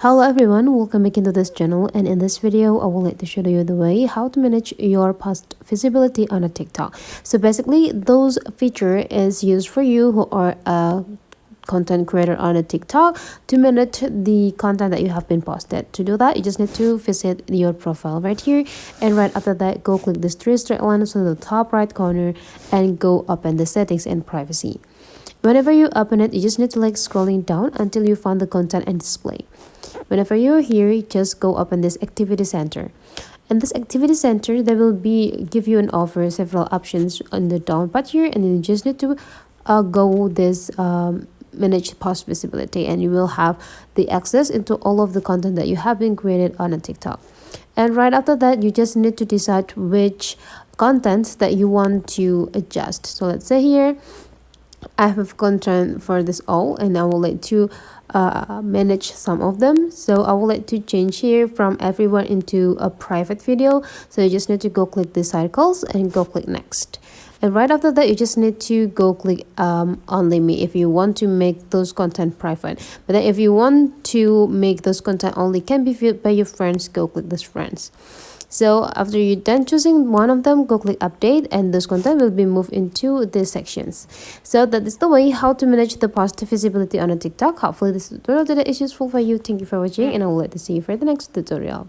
Hello everyone, welcome back into this channel, and in this video I would like to show you the way how to manage your post visibility on a TikTok. So basically those feature is used for you who are a content creator on a TikTok to manage the content that you have been posted. To do that, you just need to visit your profile right here, and right after that go click this three straight lines on the top right corner and go open the settings and privacy. Whenever you open it, you just need to scrolling down until you find the content and display. Whenever you're here, you just go open this activity center. And this activity center, they will be give you an offer several options on the down part here, and then you just need to go this manage post visibility, and you will have the access into all of the content that you have been created on a TikTok. And right after that, you just need to decide which contents that you want to adjust. So let's say here I have content for this all, and I will like to manage some of them. So I will like to change here from everyone into a private video. So you just need to go click the circles and go click next. And right after that, you just need to go click only me if you want to make those content private. But then if you want to make those content only can be viewed by your friends, go click this friends. So after you're done choosing one of them, go click update, and this content will be moved into these sections. So that is the way how to manage the post visibility on a TikTok. Hopefully this tutorial today is useful for you. Thank you for watching, and I will like to see you for the next tutorial.